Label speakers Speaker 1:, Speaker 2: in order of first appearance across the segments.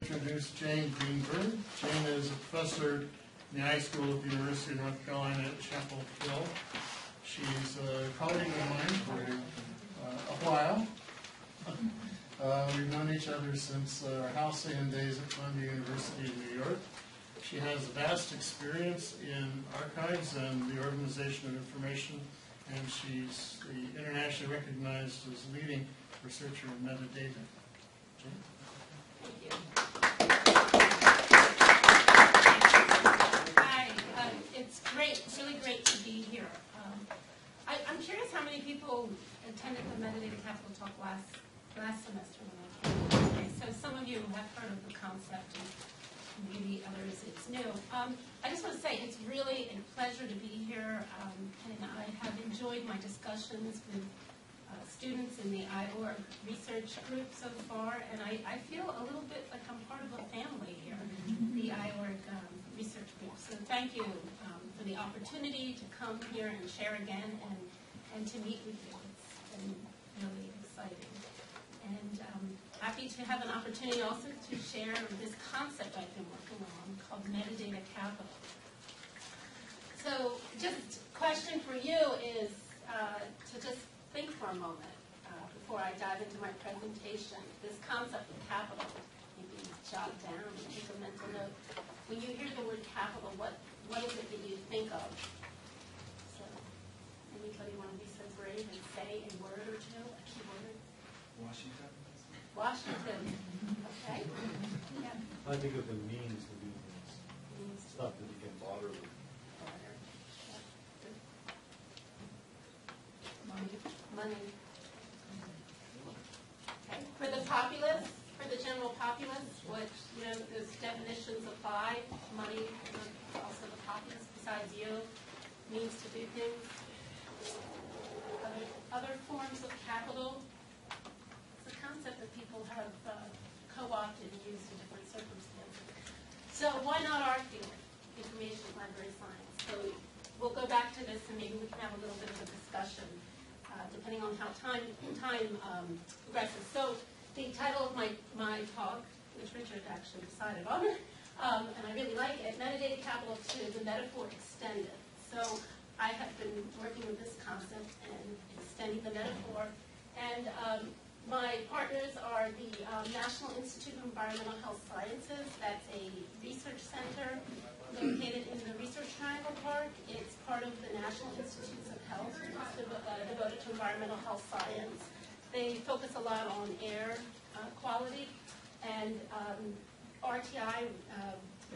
Speaker 1: Introduce Jane Greenberg. Jane is a professor in the high school at the University of North Carolina at Chapel Hill. She's a colleague of mine for a while. We've known each other since our halcyon days at Columbia University in New York. She has vast experience in archives and the organization of information, and she's the internationally recognized as leading researcher in metadata. Jane?
Speaker 2: Thank you. Hi, it's great. It's really great to be here. I'm curious how many people attended the Metadata Capital talk last semester when I came. Okay, so some of you have heard of the concept, and maybe others it's new. I just want to say it's really a pleasure to be here, and I have enjoyed my discussions with students in the IORG research group so far, and I feel a little bit like I'm part of a family here, the IORG research group. So thank you for the opportunity to come here and share again and to meet with you. It's been really exciting. And happy to have an opportunity also to share this concept I've been working on called Metadata Capital. So just a question for you is to just think for a moment before I dive into my presentation. This concept of capital, maybe jot down and take a mental note. When you hear the word capital, what is it that you think of? So, anybody want to be so brave and say a word or two, a key word?
Speaker 3: Washington.
Speaker 2: Washington. Okay. Yeah.
Speaker 3: I think of the means to do things. Stuff that you can barter with.
Speaker 2: Money. Okay. For the populace, for the general populace, which, you know, those definitions apply. Money, also the populace, besides you, means to do things. Other forms of capital. It's a concept that people have co-opted and used in different circumstances. So why not our field, information library science? So we'll go back to this and maybe we can have a little bit of a discussion depending on how time progresses. So the title of my talk, which Richard actually decided on, and I really like it, Metadata Capital 2, the metaphor extended. So I have been working with this concept and extending the metaphor. And my partners are the National Institute of Environmental Health Sciences. That's a research center located in the Research Triangle Park. It's part of the National Institutes of Health, which is devoted to environmental health science. They focus a lot on air quality. And RTI,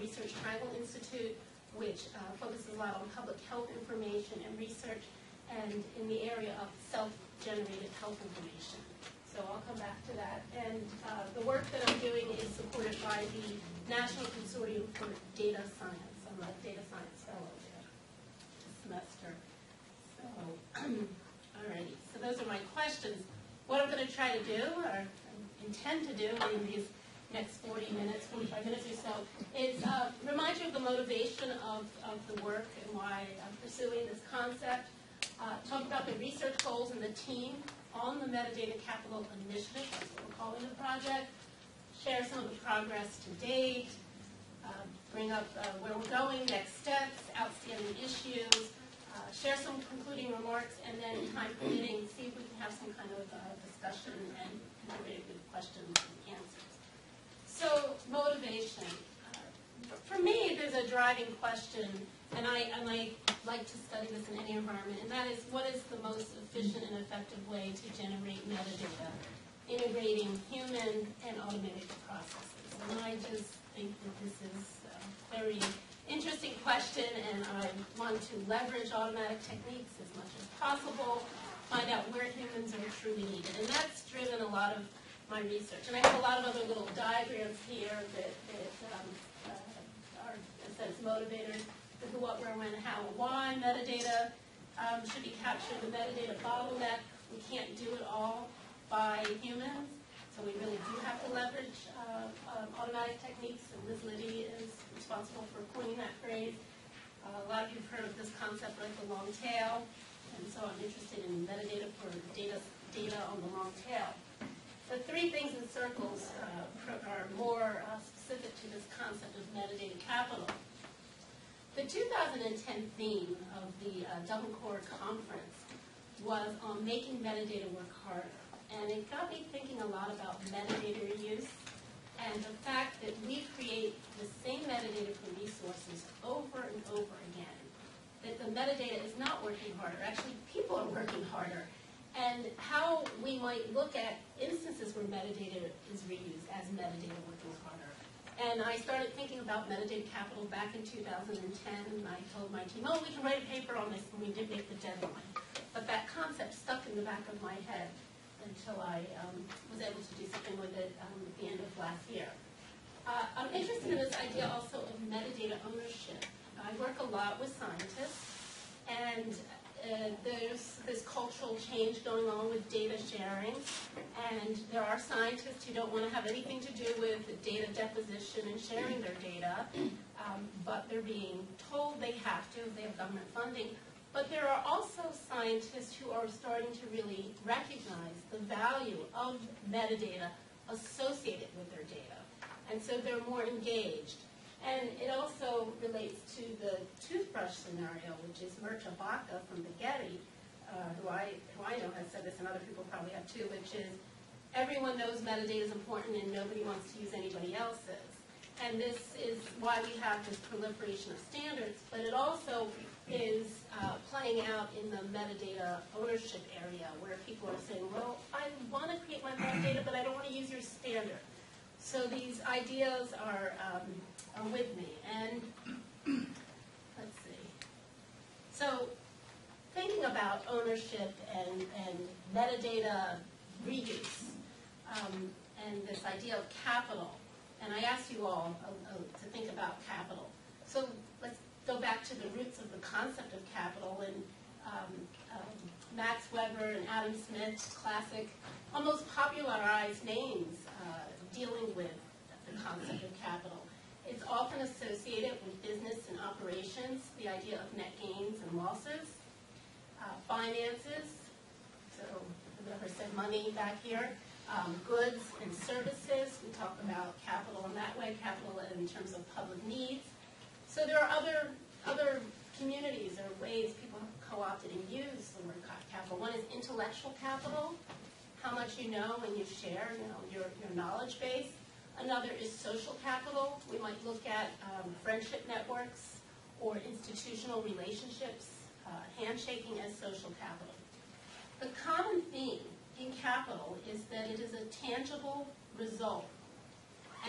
Speaker 2: Research Triangle Institute, which focuses a lot on public health information and research, and in the area of self-generated health information. So I'll come back to that. And the work that I'm doing is supported by the National Consortium for Data Science. I'm a data science fellow there this semester. So, alrighty. So those are my questions. What I'm going to try to do, or intend to do in these next 40 minutes, 45 minutes or so, is remind you of the motivation of the work and why I'm pursuing this concept. Talk about the research goals and the team on the Metadata Capital Initiative, that's what we're calling the project, share some of the progress to date, bring up where we're going, next steps, outstanding issues, share some concluding remarks, and then, time permitting, see if we can have some kind of discussion and integrated with questions and answers. So, motivation. For me, there's a driving question, and I like to study this in any environment, and that is, what is the most efficient and effective way to generate metadata, integrating human and automated processes? And I just think that this is a very interesting question, and I want to leverage automatic techniques as much as possible, find out where humans are truly needed. And that's driven a lot of my research. And I have a lot of other little diagrams here that are, it says, motivators. The who, what, where, when, how, why. Metadata should be captured. The metadata bottleneck. We can't do it all by humans, so we really do have to leverage automatic techniques, and Liz Liddy is responsible for coining that phrase. A lot of you have heard of this concept like the long tail, and so I'm interested in metadata for data on the long tail. The three things in circles are more specific to this concept of metadata capital. The 2010 theme of the Dublin Core Conference was on making metadata work harder. And it got me thinking a lot about metadata reuse and the fact that we create the same metadata for resources over and over again. That the metadata is not working harder. Actually, people are working harder. And how we might look at instances where metadata is reused as metadata working harder. And I started thinking about metadata capital back in 2010, and I told my team, oh, we can write a paper on this, and we did make the deadline. But that concept stuck in the back of my head until I was able to do something with it at the end of last year. I'm interested in this idea also of metadata ownership. I work a lot with scientists, and there's this cultural change going on with data sharing, and there are scientists who don't want to have anything to do with data deposition and sharing their data, but they're being told they have to if they have government funding. But there are also scientists who are starting to really recognize the value of metadata associated with their data, and so they're more engaged. And it also relates to the toothbrush scenario, which is Mircea Baca from the Getty, who I know has said this, and other people probably have too, which is everyone knows metadata is important and nobody wants to use anybody else's. And this is why we have this proliferation of standards, but it also is playing out in the metadata ownership area, where people are saying, well, I want to create my metadata, but I don't want to use your standard. So these ideas are with me. And let's see. So thinking about ownership and metadata reuse and this idea of capital, and I asked you all to think about capital. So let's go back to the roots of the concept of capital, and Max Weber and Adam Smith, classic, almost popularized names dealing with the concept of capital. It's often associated with business and operations, the idea of net gains and losses, finances, so whoever said money back here, goods and services. We talk about capital in that way, capital in terms of public needs. So there are other communities or ways people have co-opted and used the word capital. One is intellectual capital, how much you know and you share, your knowledge base. Another is social capital. We might look at friendship networks or institutional relationships, handshaking as social capital. The common theme in capital is that it is a tangible result,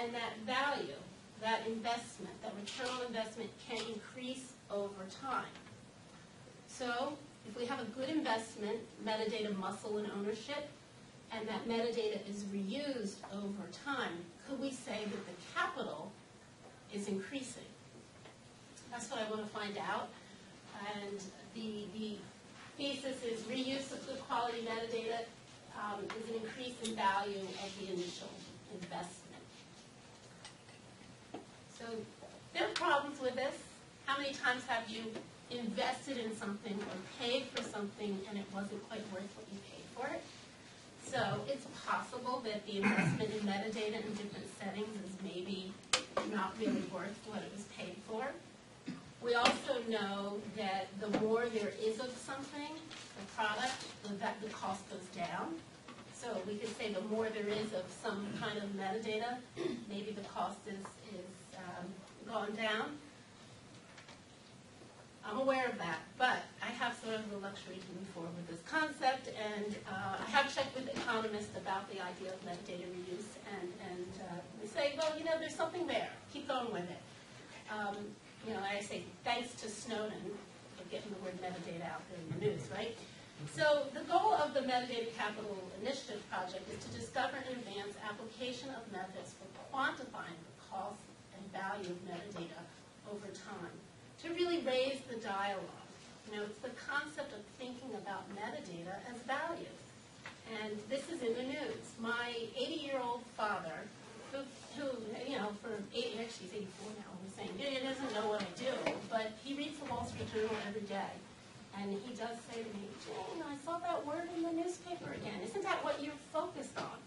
Speaker 2: and that value, that investment, that return on investment can increase over time. So if we have a good investment, metadata muscle and ownership, and that metadata is reused over time, could we say that the capital is increasing? That's what I want to find out. And the thesis is reuse of good quality metadata is an increase in value of the initial investment. So there are problems with this. How many times have you invested in something or paid for something and it wasn't quite worth what you paid for it? So it's possible that the investment in metadata in different settings is maybe not really worth what it was paid for. We also know that the more there is of something, the product, the cost goes down. So we could say the more there is of some kind of metadata, maybe the cost is gone down. I'm aware of that, but I have sort of the luxury to move forward with this concept, and I have checked with economists about the idea of metadata reuse, and they say, well, there's something there. Keep going with it. I say thanks to Snowden for getting the word metadata out there in the news, right? So the goal of the Metadata Capital Initiative project is to discover and advance application of methods for quantifying the cost and value of metadata over time, to really raise the dialogue. It's the concept of thinking about metadata as value. And this is in the news. My 80-year-old father, who actually he's 84 now, was saying, he doesn't know what I do, but he reads the Wall Street Journal every day. And he does say to me, Jane, I saw that word in the newspaper again. Isn't that what you're focused on?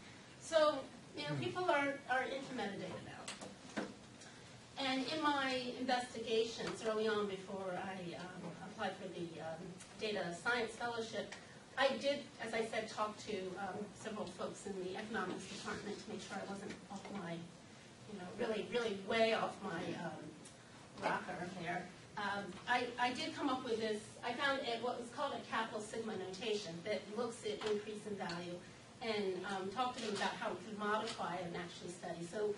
Speaker 2: questions early on before I applied for the data science fellowship. I did, as I said, talk to several folks in the economics department to make sure I wasn't off my, really way off my rocker there. I did come up with this. I found what was called a capital sigma notation that looks at increase in value, and talked to them about how we could modify and actually study. So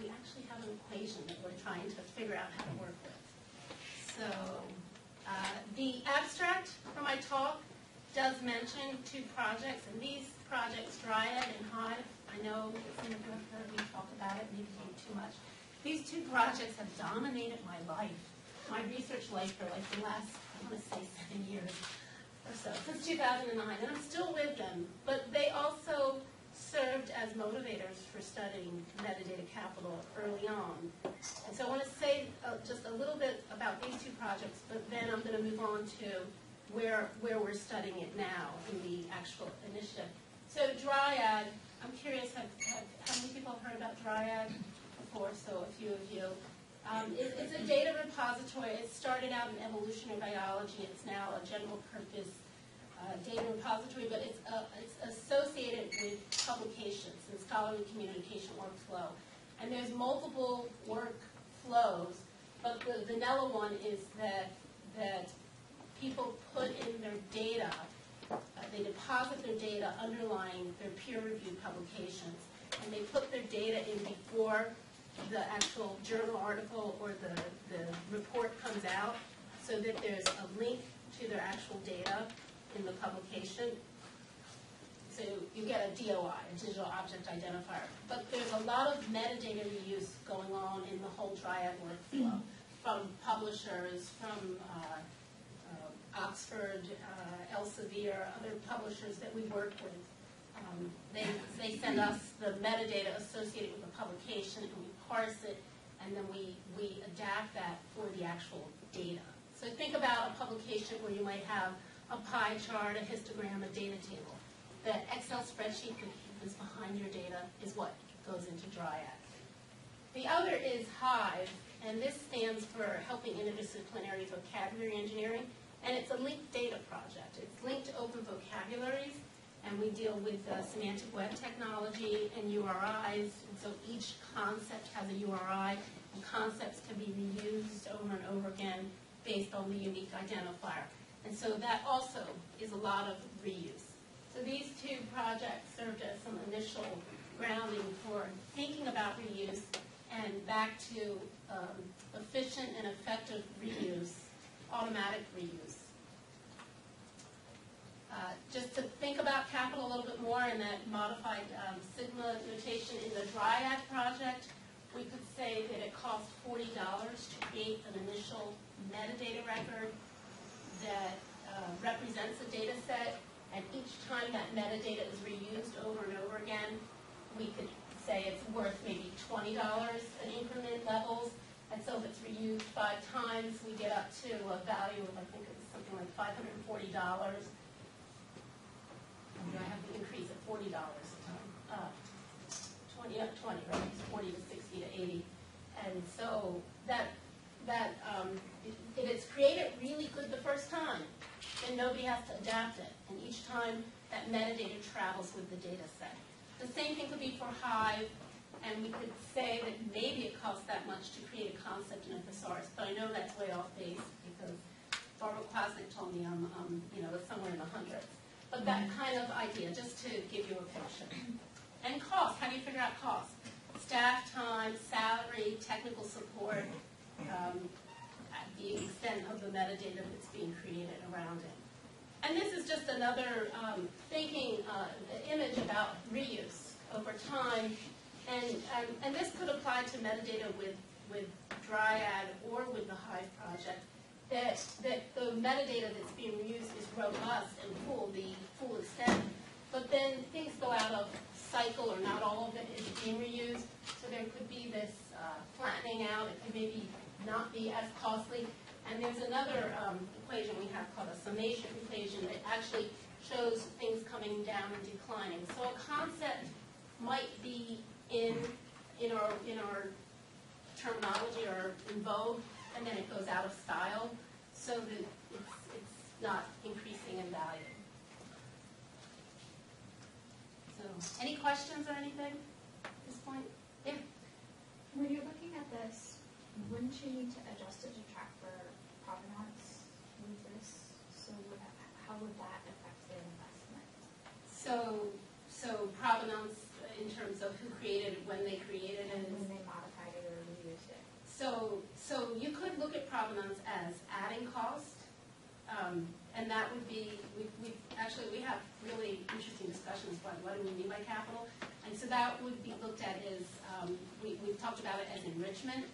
Speaker 2: we actually have an equation that we're trying to figure out how to work with. So the abstract for my talk does mention 2 projects, and these projects, Dryad and Hive, I know some of you have heard me talk about it, maybe too much. These 2 projects have dominated my life, my research life for like the last, I want to say 7 years or so, since 2009, and I'm still with them. But they also served as motivators for studying metadata capital early on. And so I want to say just a little bit about these 2 projects, but then I'm going to move on to where we're studying it now in the actual initiative. So Dryad, I'm curious, how many people have heard about Dryad before? So a few of you. It's a data repository. It started out in evolutionary biology. It's now a general purpose data repository, but it's associated with publications and scholarly communication workflow. And there's multiple workflows, but the vanilla one is that people put in their data, they deposit their data underlying their peer-reviewed publications, and they put their data in before the actual journal article or the report comes out, so that there's a link to their actual data in the publication. So you get a DOI, a digital object identifier. But there's a lot of metadata reuse going on in the whole Dryad workflow, from publishers, from Oxford, Elsevier, other publishers that we work with. They send us the metadata associated with the publication, and we parse it, and then we adapt that for the actual data. So think about a publication where you might have a pie chart, a histogram, a data table. The Excel spreadsheet that is behind your data is what goes into Dryad. The other is Hive, and this stands for Helping Interdisciplinary Vocabulary Engineering, and it's a linked data project. It's linked to open vocabularies, and we deal with semantic web technology and URIs, and so each concept has a URI, and concepts can be reused over and over again based on the unique identifier. And so that also is a lot of reuse. So these 2 projects served as some initial grounding for thinking about reuse and back to efficient and effective reuse, automatic reuse. Just to think about capital a little bit more in that modified sigma notation in the Dryad project, we could say that it cost $40 to create an initial metadata record that represents a data set, and each time that metadata is reused over and over again, we could say it's worth maybe $20 an increment levels, and so if it's reused 5 times, we get up to a value of, I think it was something like $540. I have the increase at $40 a time. 20, right? It's 40 to 60 to 80. And so if it's created really good the first time, then nobody has to adapt it. And each time that metadata travels with the data set. The same thing could be for Hive, and we could say that maybe it costs that much to create a concept in a thesaurus, but I know that's way off base because Barbara Kwasnick told me it's somewhere in the hundreds. But that kind of idea, just to give you a picture. And cost, how do you figure out cost? Staff time, salary, technical support, the extent of the metadata that's being created around it. And this is just another image about reuse over time. And this could apply to metadata with Dryad or with the Hive project. That the metadata that's being reused is robust and full, the full extent, but then things go out of cycle or not all of it is being reused, so there could be this flattening out, it could maybe not be as costly. And there's another equation we have called a summation equation that actually shows things coming down and declining. So a concept might be in our terminology or in vogue and then it goes out of style, so that it's not increasing in value. So, any questions or anything at this point? Yeah.
Speaker 4: When you're looking at this, wouldn't you need to adjust it to track for provenance with this? So how would that affect the investment?
Speaker 2: So provenance in terms of who created it, when they created it.
Speaker 4: And when they modified it or reused it?
Speaker 2: So you could look at provenance as adding cost, and that would be, we have really interesting discussions about what do we mean by capital, and so that would be looked at as, we've talked about it as enrichment,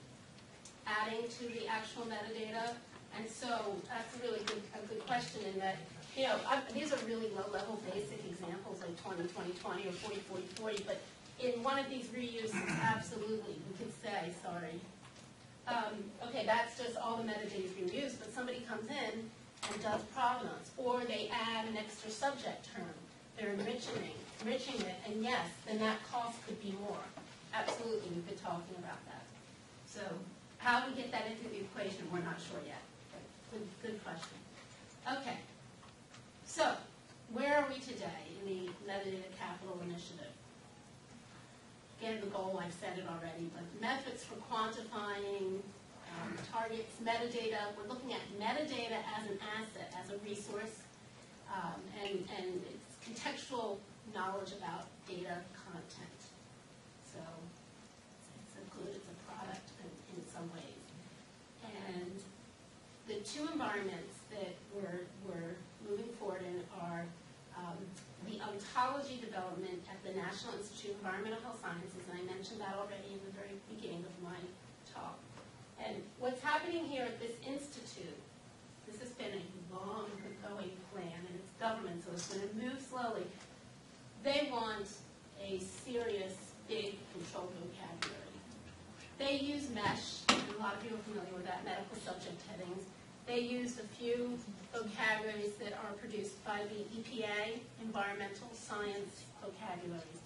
Speaker 2: adding to the actual metadata, and so that's a really good question in that, these are really low-level basic examples like 20, 20, 20, or 40, 40, 40, but in one of these reuses, absolutely, we could say, sorry, okay, that's just all the metadata is being used, but somebody comes in and does provenance, or they add an extra subject term. They're enriching it, and yes, then that cost could be more. Absolutely, we've been talking about that. So how we get that into the equation, we're not sure yet. But good question. Okay, so where are we today in the Metadata Capital Initiative? Again, the goal, I've said it already, but methods for quantifying targets, metadata. We're looking at metadata as an asset, as a resource, and it's contextual knowledge about data content. So it's a good, it's a product in some ways. And the two environments that we're moving forward in are the ontology development at the National Institute of Environmental Health Sciences, and I mentioned that already in the very beginning of my talk. And what's happening here at this institute, this has been a long-going plan, and it's government, so it's going to move slowly. They want a serious, big controlled vocabulary. They use MESH, and a lot of you are familiar with that, medical subject headings. They used a few vocabularies that are produced by the EPA, environmental science vocabularies.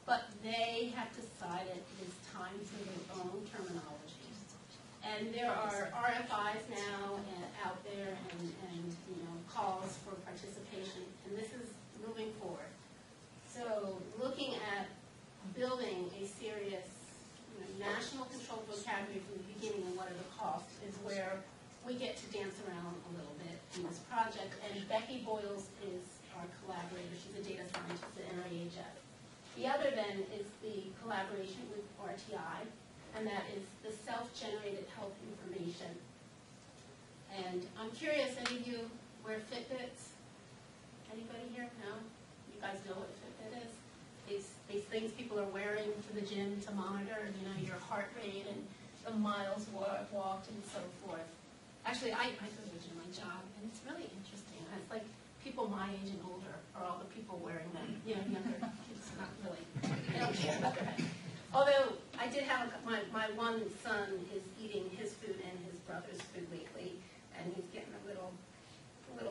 Speaker 2: But they have decided it is time for their own terminology. And there are RFIs now out there and calls for participation, and this is moving forward. So looking at building a serious national controlled vocabulary from the beginning and what are the costs is where we get to dance around a little bit in this project. And Becky Boyles is our collaborator. She's a data scientist at NIHF. The other then is the collaboration with RTI, and that is the self-generated health information. And I'm curious, any of you wear Fitbits? Anybody here? No? You guys know what Fitbit is? These things people are wearing to the gym to monitor, your heart rate and the miles walked and so forth. Actually, I go to the gym, my job, and it's really interesting. It's like people my age and older are all the people wearing them. Younger kids, not really. They don't care about their health. Although I did have my one son is eating his food and his brother's food weekly, and he's getting a little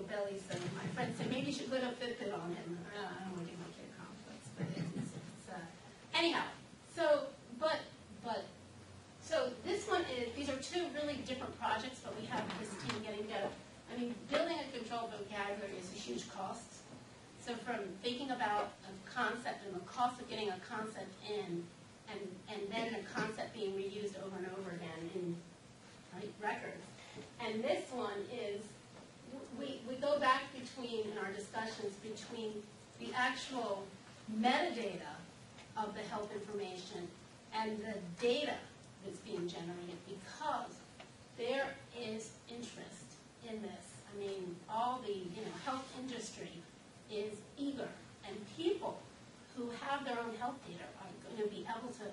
Speaker 2: belly. So my friend said maybe you should put a Fitbit on him. I don't want to give my kid conflicts, but it's anyhow. So this one is. These are two really different projects, but we have this team getting together. I mean, building a controlled vocabulary is a huge cost. So from thinking about a concept and the cost of getting a concept in. And then the concept being reused over and over again in records. And this one is, we go back in our discussions between the actual metadata of the health information and the data that's being generated, because there is interest in this. I mean, all the health industry is eager, and people who have their own health data are going to be able to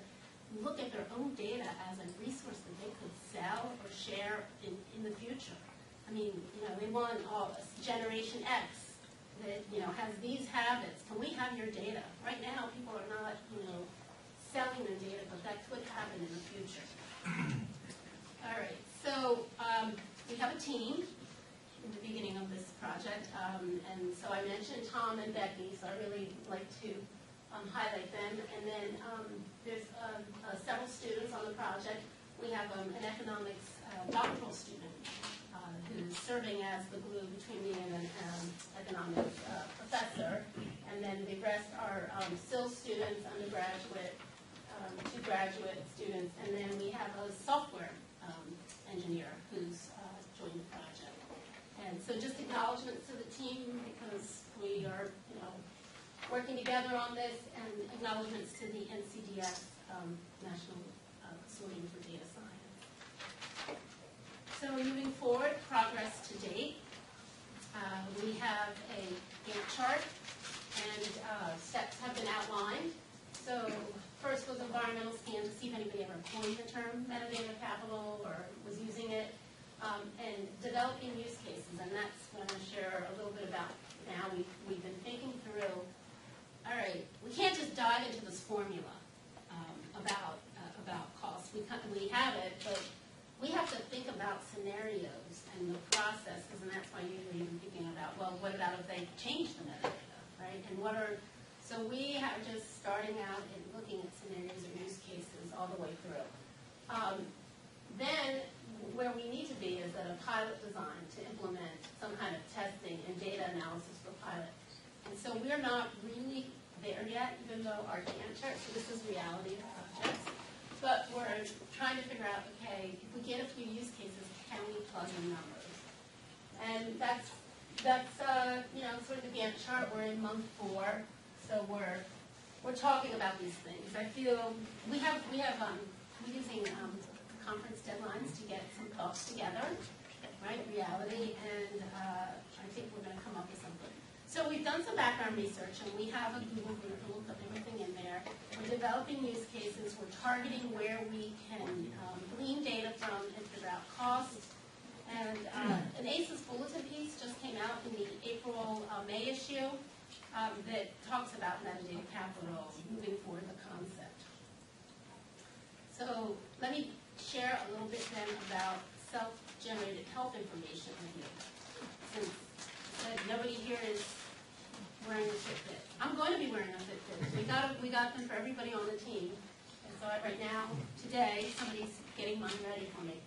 Speaker 2: look at their own data as a resource that they could sell or share in the future. I mean, they want Generation X that, has these habits. Can we have your data? Right now, people are not, selling their data, but that could happen in the future. All right, so we have a team in the beginning of this project, and so I mentioned Tom and Becky, so I really like to highlight them. And then there's several students on the project. We have an economics doctoral student who's serving as the glue between me and an economics professor. And then the rest are still students, undergraduate, 2 graduate students, and then we have a software engineer who's joined the project. And so just acknowledgments to the team because we are, working together on this, and acknowledgments to the NCDS National Consortium for Data Science. So moving forward, progress to date. We have a Gantt chart, and steps have been outlined. So first was environmental scan to see if anybody ever coined the term metadata capital or was using it, and developing use cases, and that's what I'm going to share a little bit about now. We've been thinking through, all right, we can't just dive into this formula about cost. We have it, but we have to think about scenarios and the processes, and that's why usually you're thinking about, well, what about if they change the metadata, right? And so we have just starting out and looking at scenarios or use cases all the way through. Then where we need to be is at a pilot design to implement some kind of testing and data analysis for pilot. And so we're not really there yet, even though our Gantt chart, so this is reality of subjects. But we're trying to figure out, okay, if we get a few use cases, can we plug in numbers? And that's sort of the Gantt chart. We're in month 4, so we're talking about these things. I feel we're using conference deadlines to get some thoughts together, right? Reality, and I think we're going to come up with something. So we've done some background research, and we have a Google group, and we'll put everything in there. We're developing use cases. We're targeting where we can glean data from and figure out costs. And an ACES bulletin piece just came out in the April-May issue that talks about metadata capital, moving forward the concept. So let me share a little bit then about self-generated health information with you. Since nobody here is wearing a Fitbit. I'm going to be wearing a Fitbit. We got them for everybody on the team. And so right now, today, somebody's getting mine ready for me.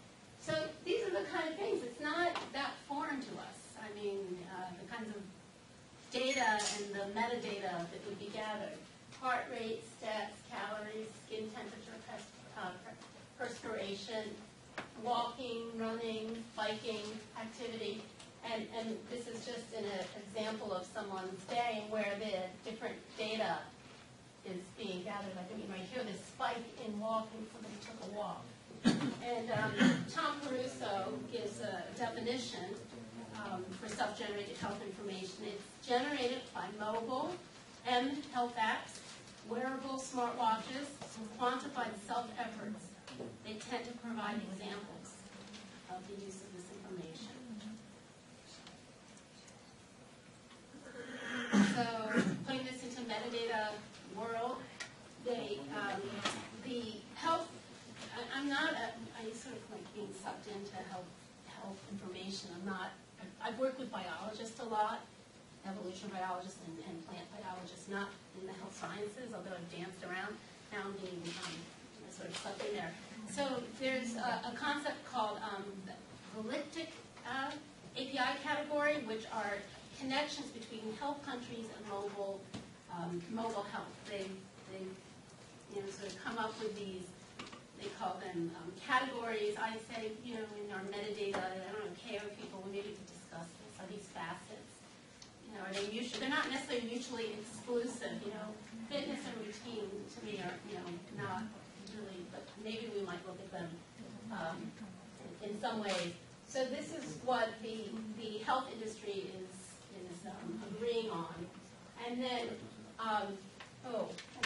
Speaker 2: So these are the kind of things, it's not that foreign to us. I mean, the kinds of data and the metadata that would be gathered. Heart rate, steps, calories, skin temperature, perspiration, walking, running, biking, activity. And this is just an example of someone's day where the different data is being gathered. I think you might hear this spike in walking, somebody took a walk. And Tom Caruso gives a definition for self-generated health information. It's generated by mobile and health apps, wearable smartwatches, and quantified self-efforts. They tend to provide examples of the use of this information. So putting this into metadata world, the health, I sort of like being sucked into health information. I've worked with biologists a lot, evolution biologists and plant biologists, not in the health sciences, although I've danced around. Now I'm being sort of sucked in there. So there's a concept called the holistic API category, which are connections between health countries and mobile health. They sort of come up with these. They call them categories. I say, in our metadata, I don't know, KO people, we maybe could discuss this. Are these facets? Are they mutual? They're not necessarily mutually exclusive. Fitness and routine to me are, not really, but maybe we might look at them in some ways. So this is what the health industry is agreeing on. And then, I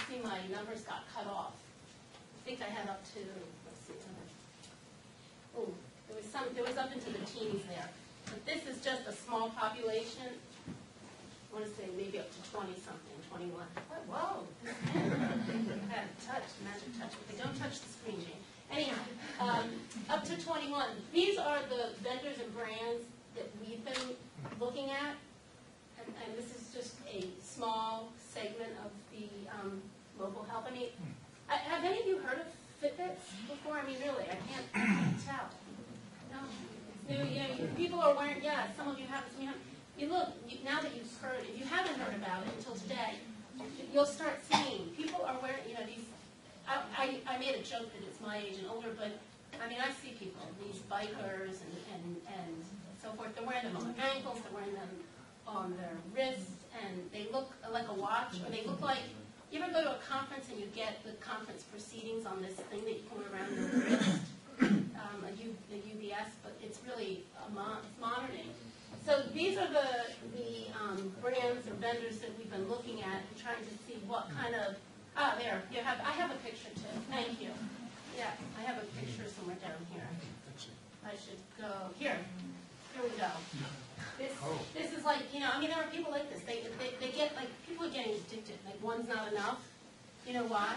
Speaker 2: see my numbers got cut off. I think I had up to, let's see, there was up into the teens there. But this is just a small population. I want to say maybe up to 20-something, 21. Whoa, that touch, magic touch. But they don't touch the screen, Jane. Anyhow, up to 21. These are the vendors and brands that we've been looking at. And this is just a small segment of the mobile health. I mean, have any of you heard of Fitbits before? I mean, really, I can't tell. People are wearing, yeah, some of you haven't, some of you haven't. You look, now that you've heard, if you haven't heard about it until today, you'll start seeing, people are wearing, these, I made a joke that it's my age and older, but, I mean, I see people, these bikers and so forth, they're wearing them on their ankles, they're wearing them on their wrists, and they look like a watch, or they look like, you ever go to a conference and you get the conference proceedings on this thing that you can wear around your wrist? A UBS, but it's really it's modern age. So these are the brands or vendors that we've been looking at and trying to see what kind of, there, I have a picture too, thank you. Yeah, I have a picture somewhere down here. I should go, here we go. This is like, there are people like this, they get, like, people are getting addicted, like one's not enough. You know why?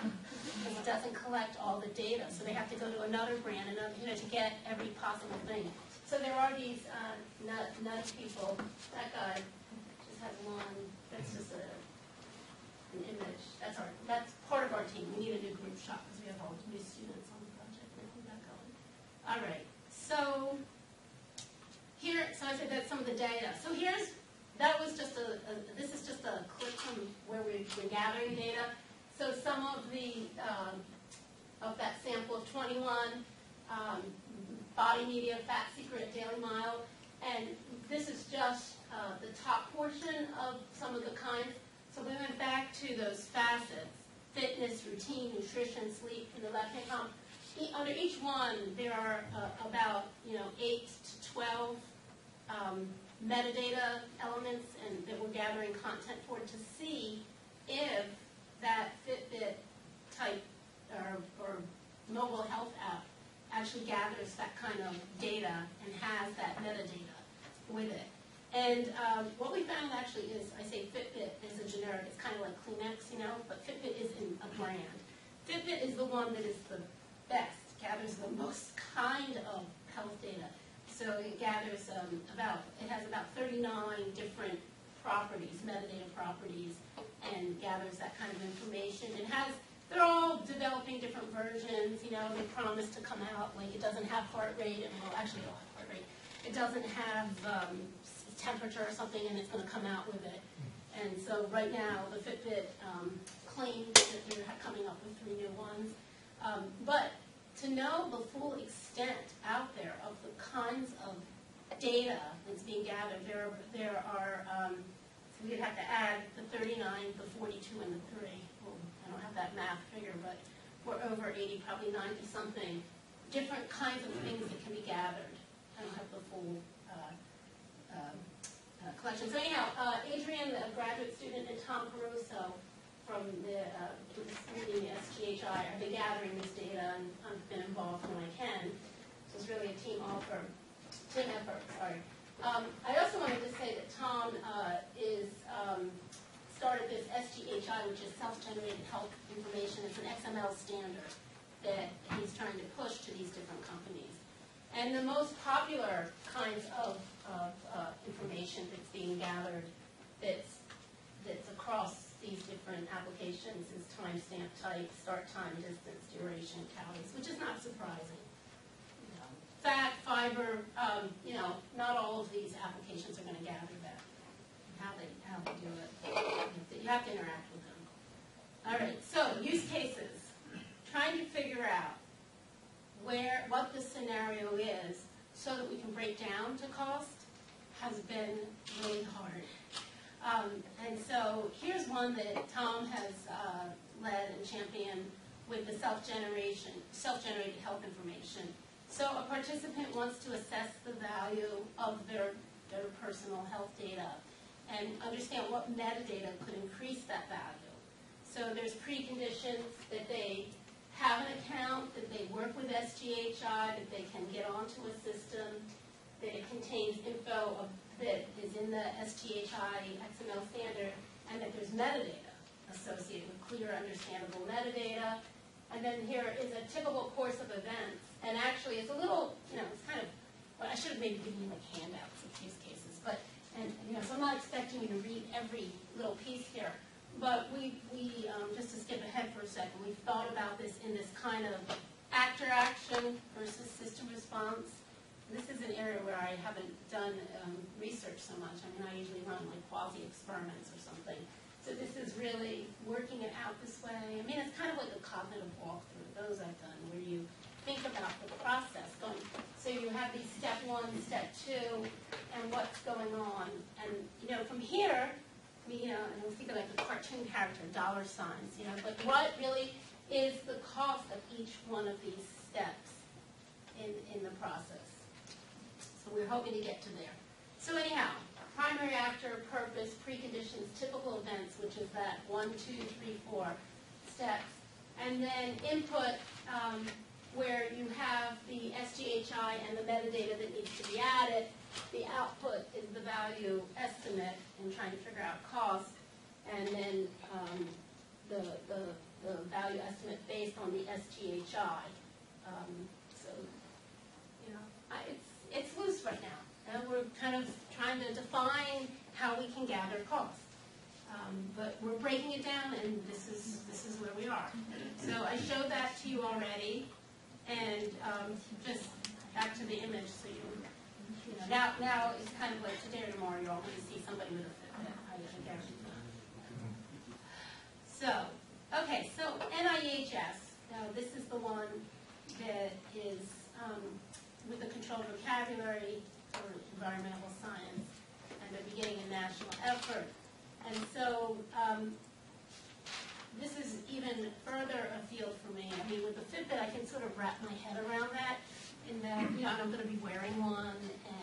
Speaker 2: Because it doesn't collect all the data, so they have to go to another brand, to get every possible thing. So there are these nut people. That guy just has one. That's just an image. That's part of our team. We need a new group shot because we have all new students on the project. We'll keep that going. All right. So here, so I said that's some of the data. So that was just this is just a clip from where we're gathering data. So some of that sample of 21, body media, fat secret, Daily Mile, and this is just the top portion of some of the kinds. So we went back to those facets: fitness, routine, nutrition, sleep in the left-hand column. Under each one, there are about 8 to 12 metadata elements, and that we're gathering content for to see if that Fitbit type or mobile health app actually gathers that kind of data and has that metadata with it. And what we found actually is, I say Fitbit is a generic, it's kind of like Kleenex, but Fitbit isn't a brand. Fitbit is the one that is the best, gathers the most kind of health data. So it gathers it has about 39 different properties, metadata properties, and gathers that kind of information. They're all developing different versions, they promise to come out, like it doesn't have heart rate, actually it'll have heart rate. It doesn't have temperature or something, and it's going to come out with it. And so right now, the Fitbit claims that they're coming up with 3 new ones. But to know the full extent out there of the kinds of data that's being gathered, there are so we'd have to add the 39, the 42, and the 3. Well, I don't have that math figure, but we're over 80, probably 90 something different kinds of things that can be gathered. I don't have the full collection. So anyhow, Adrian, a graduate student, and Tom Caruso from the SGHI have been gathering this data, and I've been involved when I can. So it's really a team effort. I also wanted to say that Tom started this SGHI, which is self-generated health information. It's an XML standard that he's trying to push to these different companies. And the most popular kinds of information that's being gathered that's across these different applications is timestamp type, start time, distance, duration, calories, which is not surprising. Fat, fiber, not all of these applications are going to gather that. How they do it. You have to interact with them. All right, so use cases. Trying to figure out what the scenario is so that we can break down to cost has been really hard. And so here's one that Tom has led and championed with the self-generated health information. So a participant wants to assess the value of their personal health data and understand what metadata could increase that value. So there's preconditions that they have an account, that they work with SGHI, that they can get onto a system, that it contains info that is in the SGHI XML standard, and that there's metadata associated with clear, understandable metadata. And then here is a typical course of events. And actually, it's a little, it's kind of, well, I should have maybe given you like handouts of use cases. But, so I'm not expecting you to read every little piece here. But we just to skip ahead for a second, we've thought about this in this kind of actor action versus system response. this is an area where I haven't done research so much. I mean, I usually run like quasi-experiments or something. So this is really working it out this way. I mean, it's kind of like a cognitive walkthrough, those I've done, where you think about the process going. So you have these step 1, step 2, and what's going on. And, you know, from here, and we think of like a cartoon character, dollar signs, but what really is the cost of each one of these steps in the process? So we're hoping to get to there. So anyhow, primary actor, purpose, preconditions, typical events, which is that 1, 2, 3, 4 steps. And then input, where you have the SGHI and the metadata that needs to be added. The output is the value estimate and trying to figure out cost. And then the value estimate based on the SGHI. So, it's loose right now. And we're kind of trying to define how we can gather costs. But we're breaking it down, and this is where we are. So I showed that to you already, and just back to the image, so now it's kind of like today or tomorrow you're all going to see somebody with a Fitbit. I guarantee that. So, okay, so NIEHS. Now this is the one that is with the controlled vocabulary for environmental science, and they're beginning a national effort. And so this is even further afield for me. I mean, with the Fitbit, I can sort of wrap my head around that, in that, I'm going to be wearing one, and,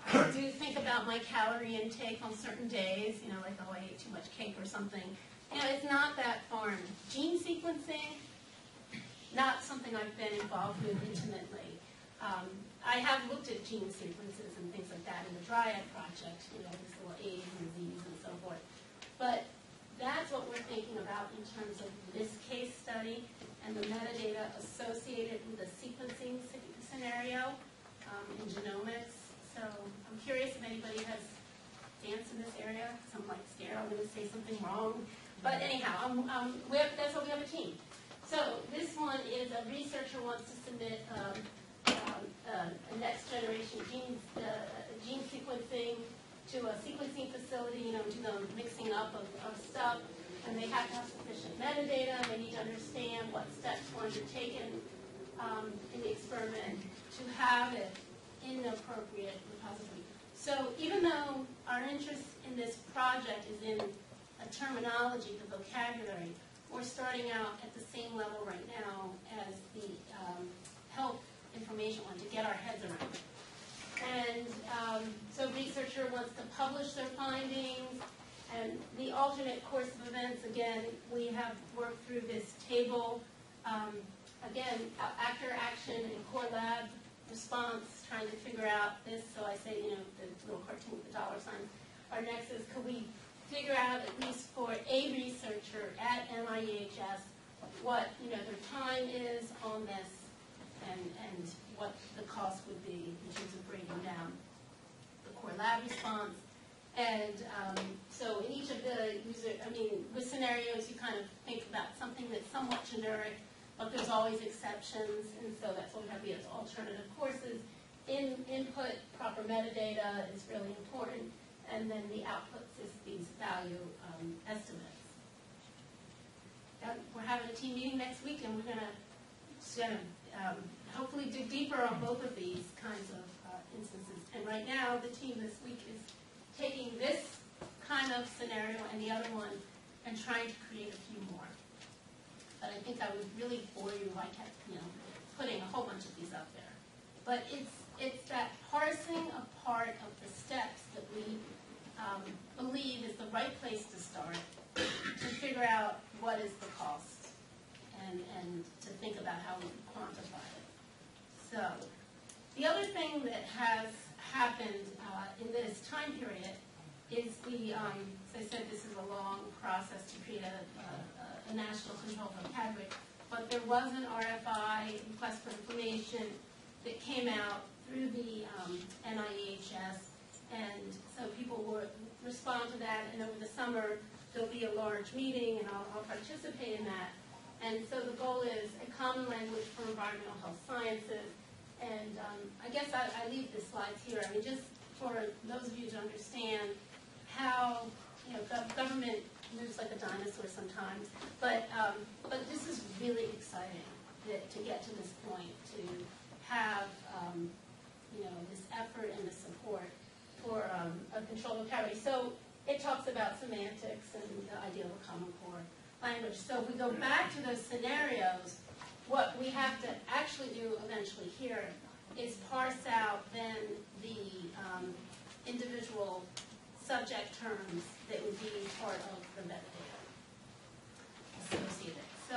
Speaker 2: I do think about my calorie intake on certain days, like, oh, I ate too much cake or something. It's not that foreign. Gene sequencing, not something I've been involved with intimately. I have looked at gene sequences and things like that in the Dryad project, this little AIDS disease and so forth. But that's what we're thinking about in terms of this case study and the metadata associated with the sequencing scenario in genomics. So I'm curious if anybody has danced in this area, because I'm like scared I'm going to say something wrong. But anyhow, that's why we have a team. So this one is a researcher wants to submit a next generation gene sequencing to a sequencing facility, do the mixing up of stuff, and they have to have sufficient metadata, and they need to understand what steps were undertaken in the experiment to have it in the appropriate repository. So even though our interest in this project is in a terminology, the vocabulary, we're starting out at the same level right now as the health information one, to get our heads around it. And so researcher wants to publish their findings, and the alternate course of events, again, we have worked through this table. Again, actor action and core lab response, trying to figure out this. So I say, the little cartoon with the dollar signs. Our next is, could we figure out, at least for a researcher at NIEHS, what their time is on this, and what the cost would be in terms of breaking down the core lab response. And so in each of the with scenarios, you kind of think about something that's somewhat generic, but there's always exceptions, and so that's what we have here as alternative courses. Input, proper metadata is really important, and then the outputs is these value estimates. We're having a team meeting next week, and we're going to hopefully dig deeper on both of these kinds of instances. And right now, the team this week is taking this kind of scenario and the other one and trying to create a few more. But I think I would really bore you if I kept, putting a whole bunch of these up there. But it's that parsing apart of the steps that we believe is the right place to start to figure out what is the cost and to think about how we quantify it. So the other thing that has happened in this time period is as I said, this is a long process to create a national control vocabulary, but there was an RFI, request for information, that came out through the NIEHS, and so people will respond to that, and over the summer there'll be a large meeting, and I'll participate in that. And so the goal is a common language for environmental health sciences, And I guess I leave the slides here. I mean, just for those of you to understand how, government moves like a dinosaur sometimes. But this is really exciting to get to this point, to have, this effort and this support for a controlled vocabulary. So it talks about semantics and the idea of a common core language. So if we go back to those scenarios, what we have to actually do eventually here is parse out then the individual subject terms that would be part of the metadata associated. So,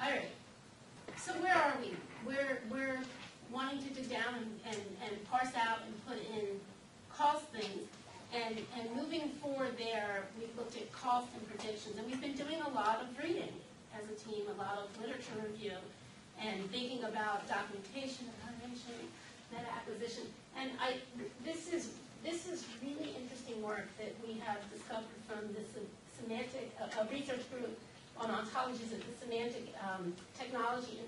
Speaker 2: all right. So where are we? We're wanting to dig down and parse out and put in cost things. And moving forward there, we've looked at cost and predictions. And we've been doing a lot of reading as a team, a lot of literature review, and thinking about documentation, evaluation, meta acquisition. And this is really interesting work that we have discovered from the semantic research group on ontologies at the Semantic Technology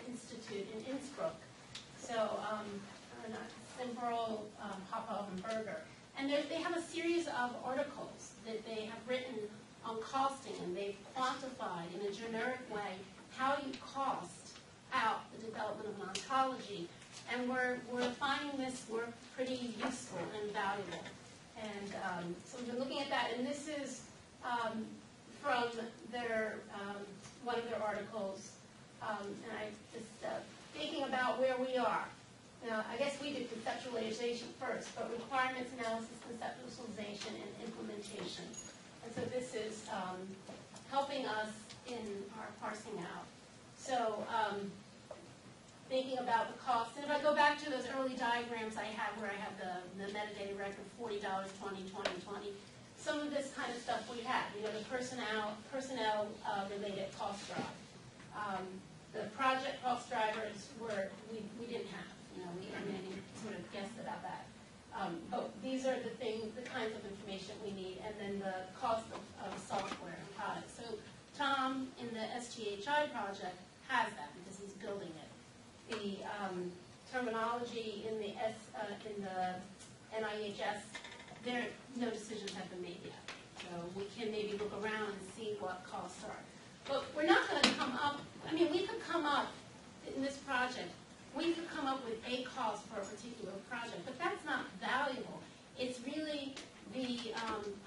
Speaker 2: Institute in Innsbruck. So, Simbrel, Popov, and Berger. And they have a series of articles that they have written on costing, and they've quantified in a generic way how you cost out the development of an ontology. And we're finding this work pretty useful and valuable. And so we've been looking at that, and this is from their one of their articles. And I just thinking about where we are. Now, I guess we did conceptualization first, but requirements analysis, conceptualization, and implementation. And so this is helping us in our parsing out. So thinking about the cost. And if I go back to those early diagrams I had where I have the metadata record, $40, 20, 20, 20, some of this kind of stuff we had. The personnel related cost drive. The project cost drivers we didn't have. We sort of guessed about that. But these are the kinds of information we need, and then the cost of software and products. So Tom in the STHI project has that because he's building it. The terminology in the NIHS, no decisions have been made yet. So we can maybe look around and see what costs are. But we're not going to come up, we could come up in this project, we could come up with a cost for a particular project, but that's not valuable. It's really the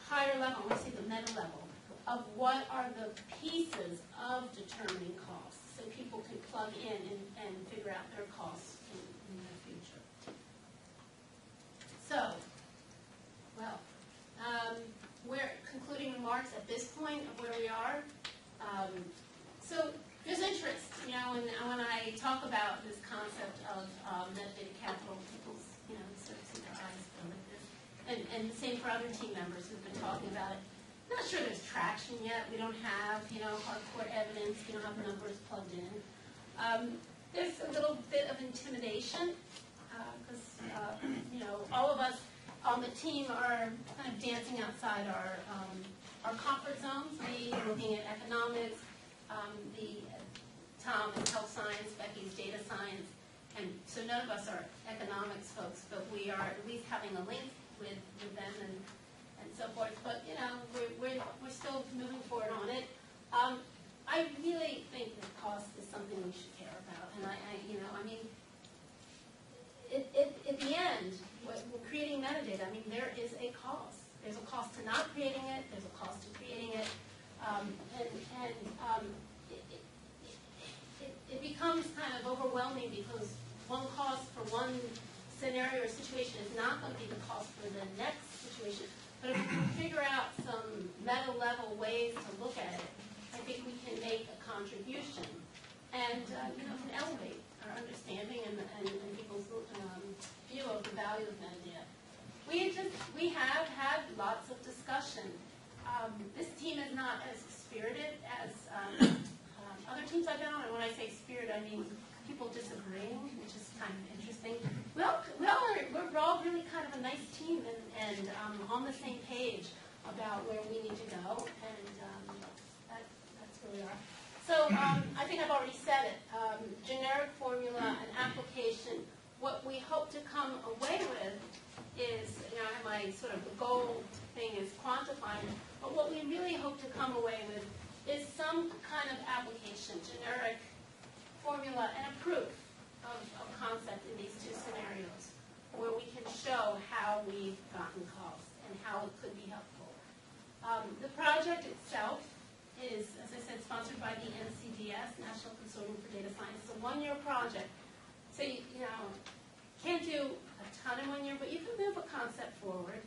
Speaker 2: higher level, let's say the meta level, of what are the pieces of determining costs, so people can plug in and figure out their costs in the future. So, we're concluding remarks at this point of where we are. So there's interest, when I talk about this concept of metadata capital, people's, sort of see their eyes go like this. And the same for other team members who've been talking about it. Not sure there's traction yet. We don't have, hardcore evidence. We don't have numbers plugged in. There's a little bit of intimidation because, all of us on the team are kind of dancing outside our comfort zones. We looking at economics, Tom is health science, Becky's data science, and so none of us are economics folks, but we are at least having a link with them and so forth. But we're still moving forward on it. I really think that cost is something we should care about, and at the end, we're creating metadata. There is a cost. There's a cost to not creating it. There's a cost to creating it, it becomes kind of overwhelming because one cost for one scenario or situation is not going to be the cost for the next situation. But if we can figure out some meta-level ways to look at it, I think we can make a contribution and can elevate our understanding and people's view of the value of metadata. We have had lots of discussion. This team is not as spirited as other teams I've been on, and when I say spirit, I mean people disagreeing, which is kind of interesting. We're all really kind of a nice team and on the same page about where we need to go, and that's where we are. So I think I've already said it. Generic formula, an application, hope to come away with is, my sort of the goal thing is quantifying, but what we really hope to come away with is some kind of application, generic formula and a proof of concept in these two scenarios, where we can show how we've gotten calls and how it could be helpful. The project itself is, as I said, sponsored by the NCDS, National Consortium for Data Science. It's a one-year project. So, can't do a ton in 1 year, but you can move a concept forward.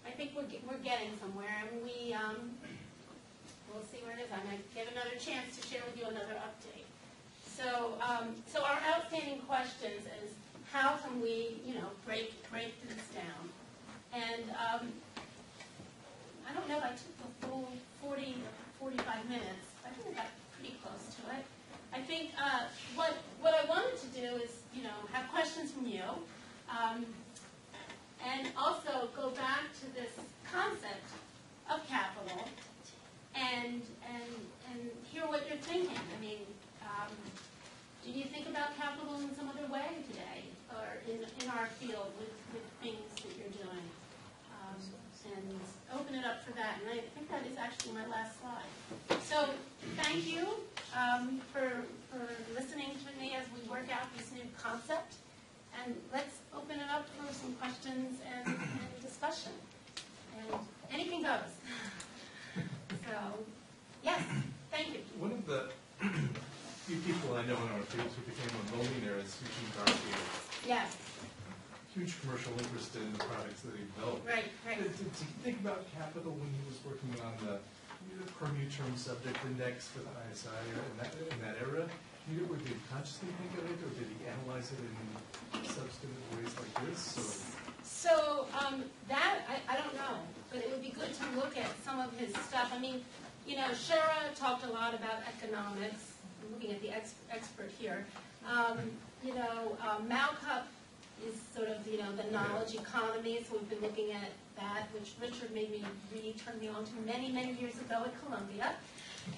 Speaker 2: I think we're getting somewhere, and we'll see where it is. I might give another chance to share with you another update. So, so our outstanding questions is how can we, break this down? And I don't know if I took the full 40, 45 minutes. I think I got pretty close to it. I think what I wanted to do is, have questions from you, and also go back to this concept of capital and hear what you're thinking. I mean, do you think about capital in some other way today, or in our field with things that you're doing? And open it up for that. And I think that is actually my last slide. So thank you for listening to me as we work out this new concept. And let's open it up for some questions and discussion. And anything goes. So, yes, thank you.
Speaker 5: One of the few people I know in our field who became a millionaire is Eugene Garfield.
Speaker 2: Yes.
Speaker 5: Huge commercial interest in the products that he developed.
Speaker 2: Right.
Speaker 5: Did you think about capital when he was working on the per-term subject index for the ISI in that era? Did he consciously think of it, or did he analyze it in substantive ways like this?
Speaker 2: So that, I don't know, but it would be good to look at some of his stuff. I mean, Shara talked a lot about economics. I'm looking at the expert here. Malcup is sort of, the knowledge economy, so we've been looking at that, which Richard made me read, turned me on to many, many years ago at Columbia.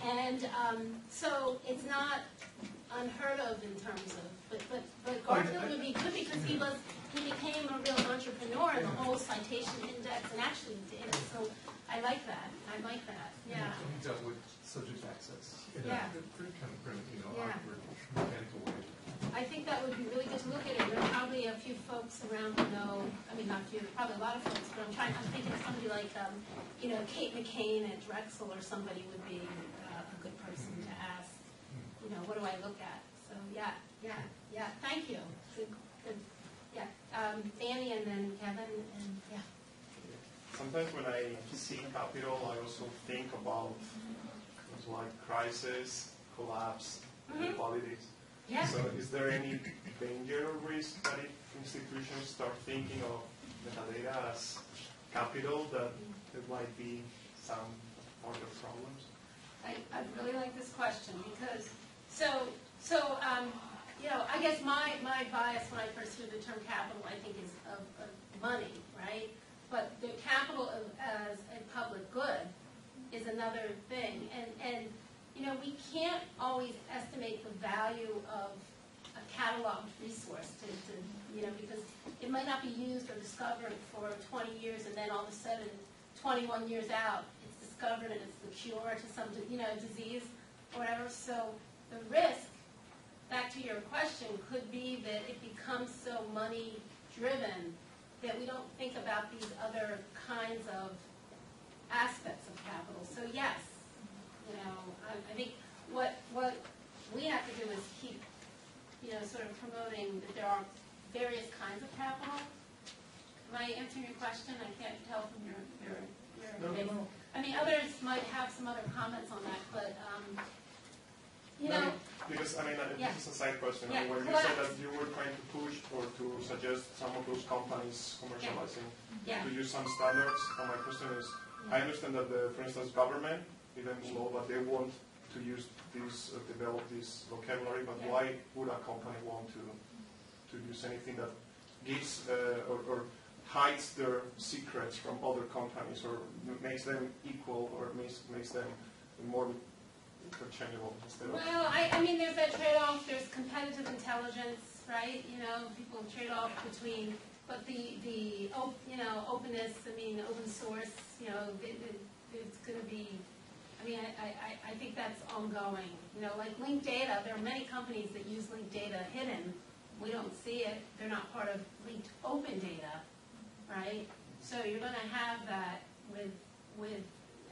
Speaker 2: And so it's not unheard of in terms of, but Garfield would be good because he became a real entrepreneur in the whole citation index and actually did. So I like that. Yeah.
Speaker 5: He dealt with subject access in
Speaker 2: Yeah.
Speaker 5: a pretty kind of
Speaker 2: Yeah.
Speaker 5: awkward, mechanical way.
Speaker 2: I think that would be really good to look at it. There are probably a few folks around who know, not a few, probably a lot of folks, but I'm thinking of somebody like, Kate McCain at Drexel or somebody would be a good person to ask, what do I look at? So, yeah, thank you. Good. Yeah, Danny and then Kevin, and yeah.
Speaker 6: Sometimes when I see capital, I also think about things like crisis, collapse, inequalities.
Speaker 2: Yeah.
Speaker 6: So is there any danger or risk that if institutions start thinking of metadata as capital, that there might be some other problems?
Speaker 2: I really like this question because, I guess my bias when I first hear the term capital, I think is of money, right? But the capital as a public good is another thing. And we can't always estimate the value of a cataloged resource because it might not be used or discovered for 20 years, and then all of a sudden, 21 years out, it's discovered and it's the cure to some, disease or whatever. So the risk, back to your question, could be that it becomes so money-driven that we don't think about these other kinds of aspects of capital. So yes, I think what we have to do is keep, sort of promoting that there are various kinds of capital. Am I answering your question? I can't tell from your face.
Speaker 5: No.
Speaker 2: I mean, others might have some other comments on that, but
Speaker 6: Because
Speaker 2: Yeah.
Speaker 6: this is a side question.
Speaker 2: Yeah,
Speaker 6: When you
Speaker 2: collapse.
Speaker 6: said that you were trying to push or to suggest some of those companies commercializing
Speaker 2: Yeah.
Speaker 6: to use some standards, and my question is, I understand that for instance, government, even slow, but they want to use this, develop this vocabulary. But
Speaker 2: Yeah.
Speaker 6: why would a company want to use anything that gives or hides their secrets from other companies, or makes them equal, or makes them more interchangeable instead of?
Speaker 2: Well, I mean, there's that trade-off. There's competitive intelligence. right? You know, people trade off between, but openness, I mean, open source, you know, it's going to be, I mean, I think that's ongoing. You know, like linked data, there are many companies that use linked data hidden. We don't see it. They're not part of linked open data, right? So you're going to have that with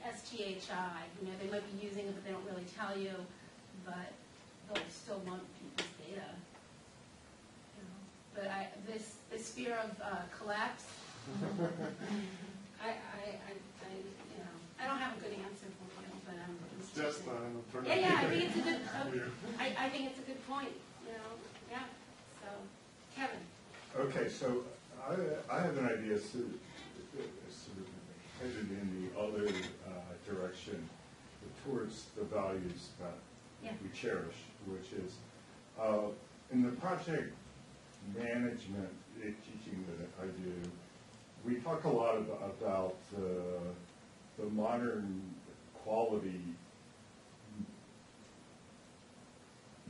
Speaker 2: STHI. You know, they might be using it, but they don't really tell you, but they'll still want people's data. You know? But this fear of collapse, I don't have a good answer for you, but
Speaker 6: Just an alternative.
Speaker 2: yeah, I think it's a good. I think it's a good point. You know, yeah. So, Kevin.
Speaker 7: Okay, so I have an idea sort of headed in the other direction towards the values that
Speaker 2: Yeah.
Speaker 7: we cherish, which is in the project management teaching that I do, we talk a lot about the modern quality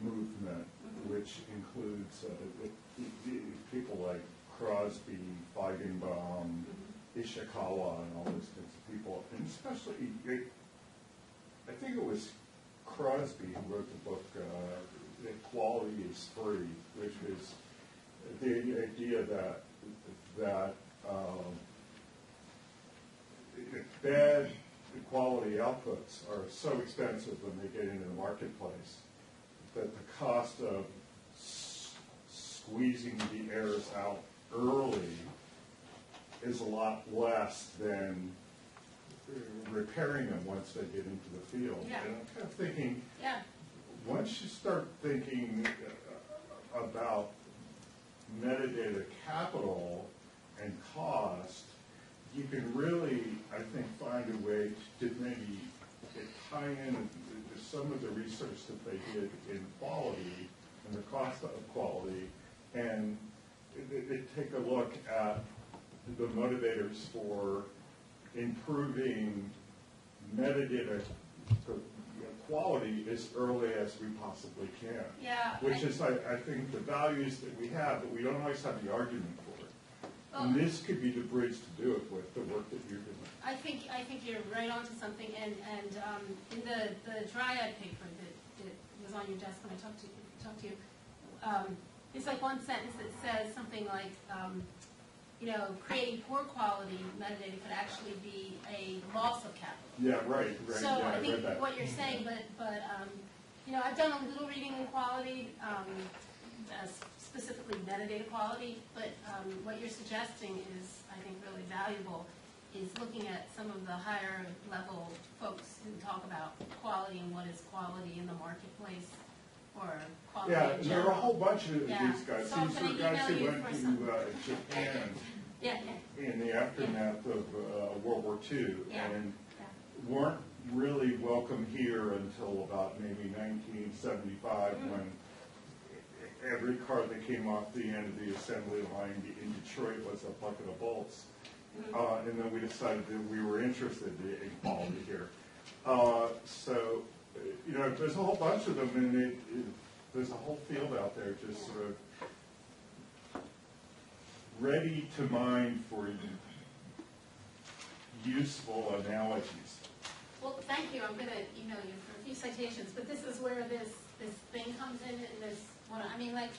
Speaker 7: movement, which includes people like Crosby, Feigenbaum, Ishikawa, and all those kinds of people, and especially, I think it was Crosby who wrote the book that Quality is Free, which is the idea that bad quality outputs are so expensive when they get into the marketplace that the cost of squeezing the errors out early is a lot less than repairing them once they get into the field.
Speaker 2: Yeah.
Speaker 7: And I'm kind of thinking,
Speaker 2: Yeah.
Speaker 7: once you start thinking about metadata capital and cost, you can really, I think, find a way to maybe tie in some of the research that they did in quality and the cost of quality, and take a look at the motivators for improving metadata quality as early as we possibly can.
Speaker 2: Yeah.
Speaker 7: Which is, I think, the values that we have, but we don't always have the argument for it. And this could be the bridge to do it with the work that you're doing.
Speaker 2: I think you're right onto something, and in the Dryad paper that was on your desk when I talked to you, it's like one sentence that says something like, you know, creating poor quality metadata could actually be a loss of capital.
Speaker 7: Yeah, right.
Speaker 2: So
Speaker 7: yeah,
Speaker 2: I think
Speaker 7: read that.
Speaker 2: what you're saying, but you know, I've done a little reading in quality, specifically metadata quality, but what you're suggesting is, I think, really valuable, is looking at some of the higher level folks who talk about quality and what is quality in the marketplace, or quality
Speaker 7: Yeah,
Speaker 2: in
Speaker 7: and there are a
Speaker 2: general.
Speaker 7: whole bunch of
Speaker 2: Yeah.
Speaker 7: these guys.
Speaker 2: So I'm
Speaker 7: These
Speaker 2: gonna
Speaker 7: are guys
Speaker 2: email
Speaker 7: who
Speaker 2: you
Speaker 7: went
Speaker 2: for
Speaker 7: to
Speaker 2: some.
Speaker 7: Japan
Speaker 2: Yeah,
Speaker 7: in the aftermath of World War II,
Speaker 2: Yeah.
Speaker 7: and
Speaker 2: yeah.
Speaker 7: weren't really welcome here until about maybe 1975, when every car that came off the end of the assembly line in Detroit was a bucket of bolts. And then we decided that we were interested in quality here. So, you know, there's a whole bunch of them, and there's a whole field out there just sort of ready to mine for useful analogies.
Speaker 2: Well, thank you. I'm going to email you for a few citations, but this is where this thing comes in, and this one. I mean, like,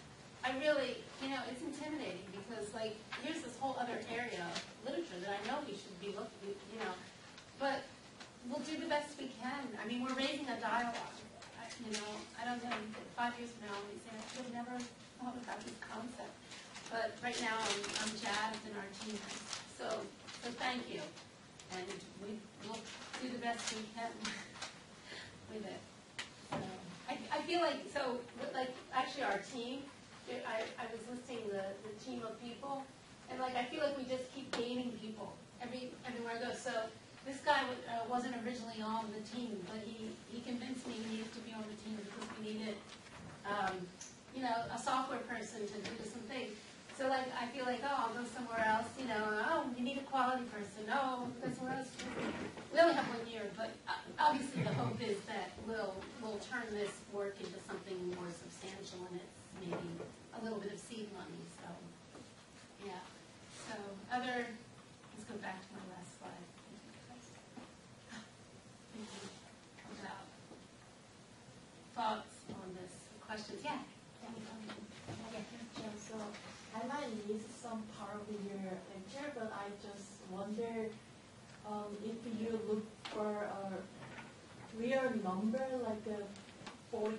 Speaker 2: I really, you know, it's intimidating because, like, here's this whole other area of literature that I know we should be looking, you know, but we'll do the best we can. I mean, we're raising a dialogue. You know, I don't know, 5 years from now, we say, I should have never thought about this concept. But right now, I'm jazzed and our team is. So thank you. And we'll do the best we can with it. So, I feel like, actually our team, I was listing the team of people, and like, I feel like we just keep gaining people everywhere I go. So this guy wasn't originally on the team, but he convinced me he needed to be on the team because we needed, you know, a software person to do some things. So like, I feel like, oh, I'll go somewhere else, you know, oh, you need a quality person, oh, go somewhere else. We only have 1 year, but obviously the hope is that we'll turn this work into something more substantial, and maybe a little bit of seed money, so, yeah. So, let's go back to my last slide. Thinking about thoughts on this, questions, yeah?
Speaker 8: Yeah, so I might miss some part of your lecture, but I just wonder if you look for a real number, like $42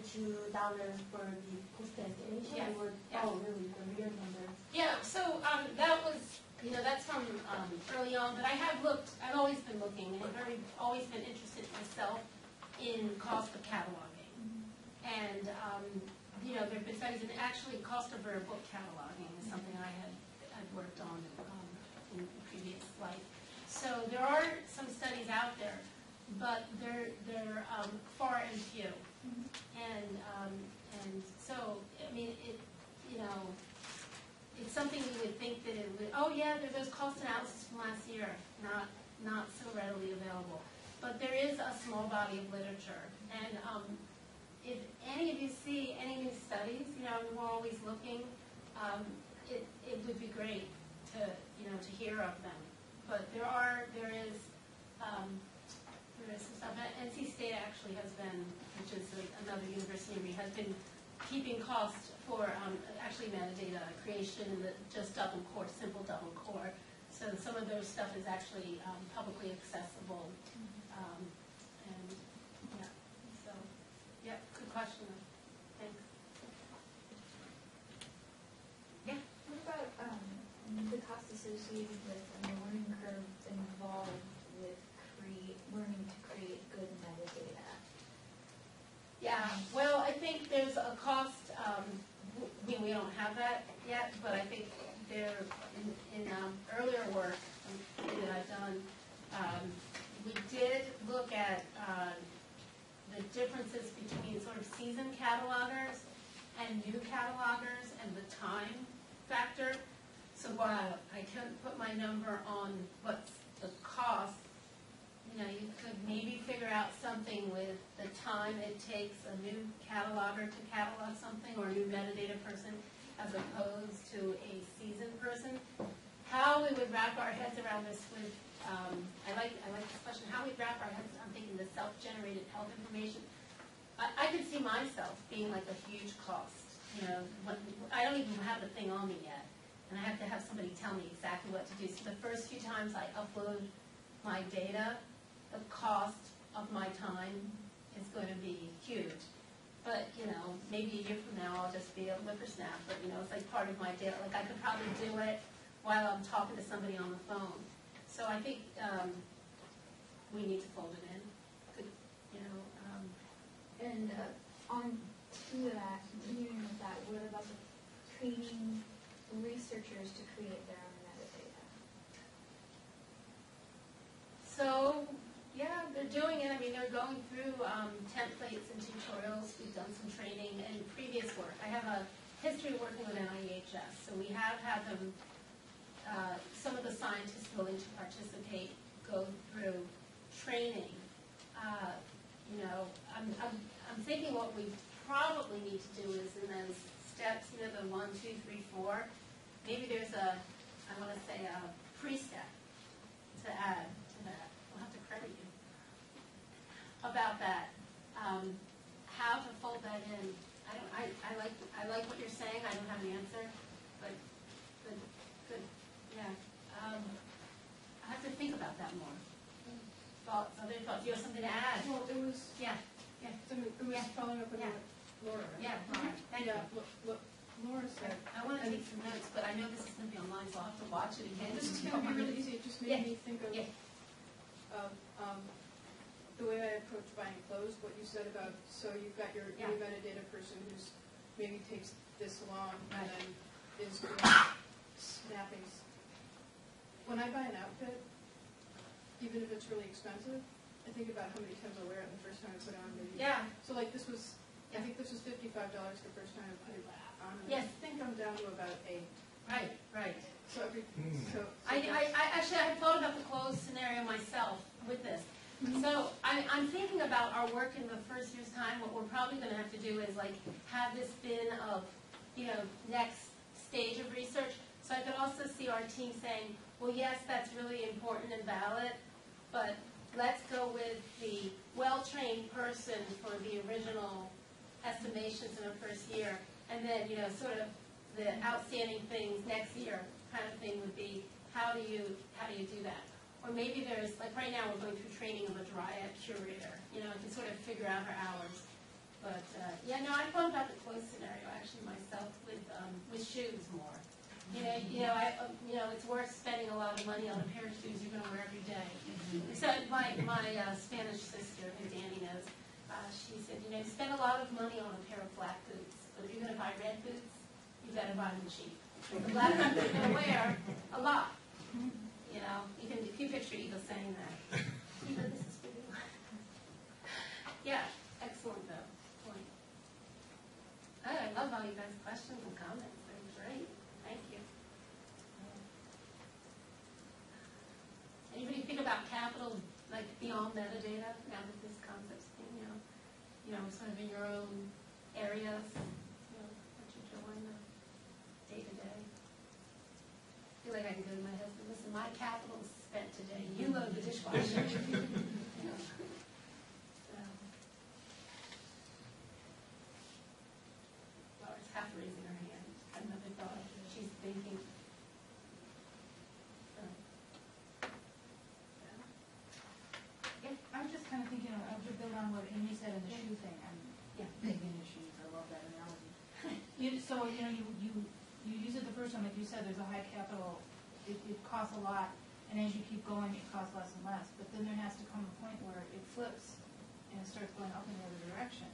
Speaker 8: for the post-estimation,
Speaker 2: Yes,
Speaker 8: or
Speaker 2: yes.
Speaker 8: oh, really, the real number?
Speaker 2: Yeah, so that was, that's from early on, but I've always been looking, and always been interested myself in cost of cataloging. And, there have been studies, and actually cost of rare book cataloging is something I'd worked on in previous life. So there are some studies out there, but they're far and few. And so, I mean, it's something you would think that it would, oh yeah, there's those cost analysis from last year, not so readily available. But there is a small body of literature, and if any of you see any new studies, we're always looking, it would be great to hear of them. But there is some stuff. NC State actually has been, which is another university, has been keeping cost for actually metadata creation in the just double core, simple double core. So some of their stuff is actually publicly accessible. And yeah, so yeah, good question. Thanks. Yeah.
Speaker 4: What about the cost associated with the learning curve involved with learning to create good metadata?
Speaker 2: Yeah, well, I think there's a cost, we don't have that yet, but I think there, in earlier work that I've done, we did look at the differences between sort of seasoned catalogers and new catalogers and the time factor. So while I couldn't put my number on what's the cost, you could maybe figure out something with the time it takes a new cataloger to catalog something, or a new metadata person, as opposed to a seasoned person. How we would wrap our heads around this with, I like this question, how we wrap our heads, I'm thinking the self-generated health information. I could see myself being like a huge cost. I don't even have the thing on me yet, and I have to have somebody tell me exactly what to do. So the first few times I upload my data, the cost of my time is going to be huge. But, maybe a year from now I'll just be a whippersnapper, but, it's like part of my data. Like, I could probably do it while I'm talking to somebody on the phone. So I think we need to fold it in.
Speaker 4: And on to that, continuing with that, what about the training researchers to create their own metadata?
Speaker 2: So, yeah, they're doing it. I mean, they're going through templates and tutorials. We've done some training and previous work. I have a history of working with NIEHS, so we have had them, some of the scientists willing to participate, go through training. I'm thinking what we probably need to do is in those steps, the 1, 2, 3, 4, maybe there's I want to say a pre-step to add to that. We'll have to credit you about that. How to fold that in. I like what you're saying. I don't have an answer, but good. Yeah. I have to think about that more. Thoughts? Other thoughts? Do you have something to add?
Speaker 9: Well, it was,
Speaker 2: Yeah.
Speaker 9: it was following up on
Speaker 2: Yeah.
Speaker 9: what Laura.
Speaker 2: Yeah. Laura. Thank you.
Speaker 9: What Laura said.
Speaker 2: I want to take some notes, but I know this is going to be online, so I'll have to watch it again.
Speaker 9: This is going to be really easy. It just made me think of
Speaker 2: Yeah.
Speaker 9: The way I approach buying clothes, what you said about, so you've got your
Speaker 2: Yeah.
Speaker 9: new metadata person who's maybe takes this along and
Speaker 2: Right.
Speaker 9: then is doing snappings. When I buy an outfit, even if it's really expensive, I think about how many times I wear it the first time I put it on, maybe.
Speaker 2: Yeah.
Speaker 9: So like this was, I think this was $55 the first time I put it on. And
Speaker 2: Yes.
Speaker 9: I think I'm down to about $8.
Speaker 2: Right.
Speaker 9: So every, so.
Speaker 2: I actually I thought about the clothes scenario myself with this. So I'm thinking about our work in the first year's time. What we're probably going to have to do is like have this bin of next stage of research. So I could also see our team saying, well, yes, that's really important and valid, but let's go with the well-trained person for the original estimations in the first year, and then, sort of the outstanding things next year kind of thing would be, how do you do that? Or maybe there's, like right now, we're going through training of a dryad curator, to sort of figure out her hours. But, I thought about the clothes scenario actually myself with shoes more. It's worth spending a lot of money on a pair of shoes you're going to wear every day. So my Spanish sister, who Danny knows, she said, you spend a lot of money on a pair of black boots, but if you're going to buy red boots, you better buy them cheap. The black boots you're going to wear a lot. If you picture Eva saying that. Eva, this is for you. Yeah, excellent though. Point. Oh, I love all you guys' questions and comments. They're great. Thank you. Anybody think about capital, like beyond metadata, now that this concept's being, sort of in your own areas, what you're doing day-to-day? I feel like I can go to my husband, listen, my capital is spent today. You load the dishwasher. Laura's half raising her hand. Another thought. She's thinking.
Speaker 10: I was just kind of thinking, I would build on what Amy said in the shoe thing. I'm big into shoes. I love that analogy. You use it the first time, like you said, there's a high capital. It costs a lot, and as you keep going, it costs less and less. But then there has to come a point where it flips and it starts going up in the other direction.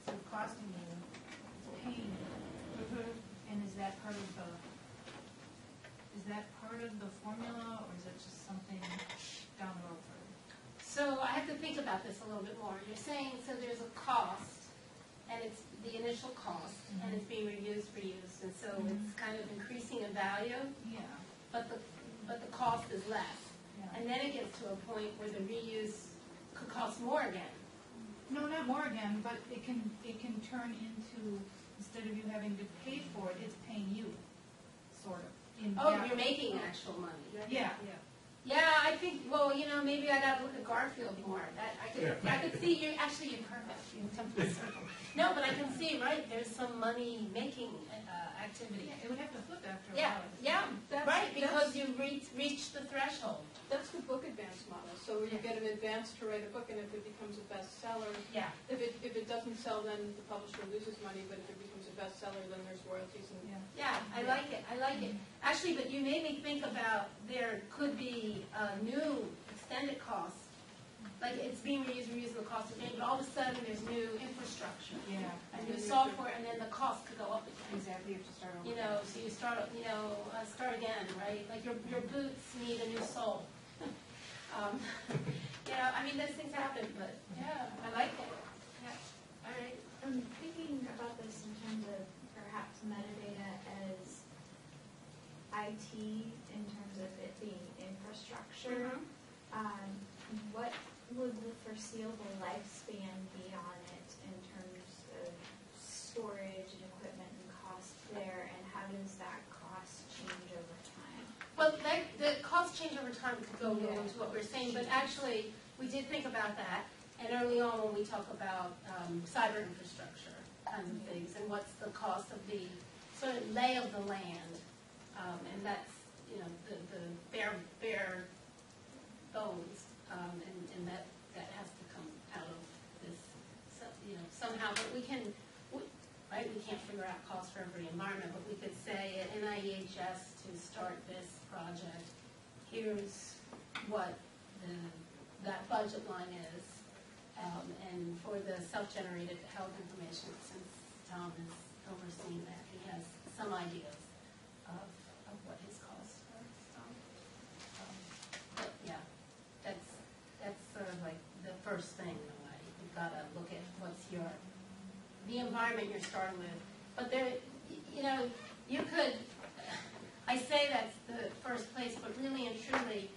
Speaker 10: So it's costing you, it's paying you. And is that part of the formula, or is it just something down the road further?
Speaker 2: So I have to think about this a little bit more. You're saying, so there's a cost, and it's the initial cost, and it's being reused, and so it's kind of increasing in value, but the cost is less. And then it gets to a point where the reuse could cost more again.
Speaker 10: No, not more again, but it can turn into, instead of you having to pay for it, it's paying you, sort of.
Speaker 2: You're making actual money.
Speaker 10: Yeah.
Speaker 2: Yeah, I think, maybe I gotta look at Garfield more. I could see, you're perfect. You come full circle. No, but I can see, right, there's some money-making activity.
Speaker 10: It would have to flip after a while.
Speaker 2: Right, because you reach the threshold.
Speaker 9: That's the book advance model. So you get an advance to write a book, and if it becomes a bestseller, if it doesn't sell, then the publisher loses money. But if it becomes a bestseller, then there's royalties.
Speaker 2: I like it. Actually, but you made me think about there could be new extended costs. Like it's being reused, the cost of but all of a sudden there's new infrastructure, and new software, and then the cost could go up again.
Speaker 10: Exactly, you have to start over.
Speaker 2: So you start again, right? Like your boots need a new sole. Those things happen, but I like it. All right.
Speaker 4: I'm thinking about this in terms of perhaps metadata as IT in terms of it being infrastructure. What would the foreseeable lifespan be on it in terms of storage and equipment and cost there, and how does that cost change over time?
Speaker 2: Well, the cost change over time could go more into what we're saying, but actually, we did think about that, and early on when we talk about cyber infrastructure kinds of things, and what's the cost of the sort of lay of the land, and that's, the bare bones, and that has to come out of this, somehow, but we can't figure out cost for every environment, but we could say at NIEHS to start this project, here's what that budget line is, and for the self-generated health information, since Tom has overseen that, he has some ideas of what his costs are. But that's sort of like the first thing in a way. You've got to look at what's the environment you're starting with. But there, you could, I say that's the first place, but really and truly,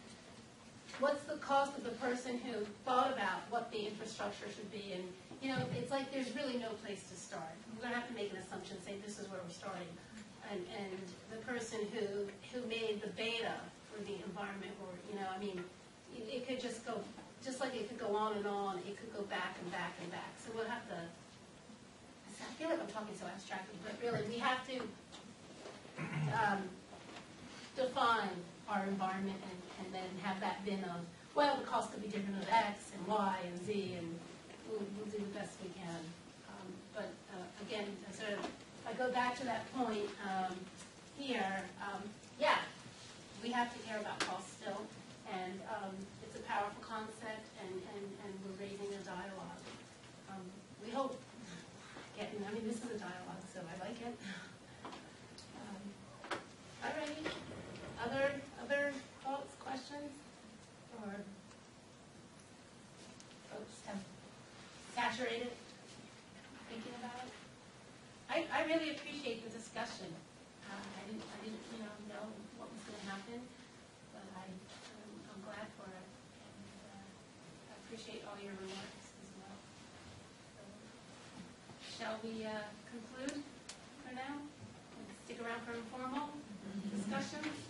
Speaker 2: what's the cost of the person who thought about what the infrastructure should be? And, you know, it's like there's really no place to start. We're gonna have to make an assumption, say this is where we're starting. And the person who made the beta for the environment, or, you know, I mean, it could just go, just like it could go on, it could go back and back and back. So we'll have to, I feel like I'm talking so abstractly, but really, we have to define our environment and then have that bin of, well, the cost could be different of X and Y and Z, and we'll do the best we can. But again, sort of, if I go back to that point here, yeah, we have to care about cost still, and it's a powerful concept, and we're raising a dialogue. We hope, I mean, this is a dialogue, so I like it. All right, other thoughts, questions, or folks have saturated thinking about it? I really appreciate the discussion. I didn't, you know what was going to happen, but I'm glad for it, and I appreciate all your remarks as well. So, shall we conclude for now? Stick around for informal discussions?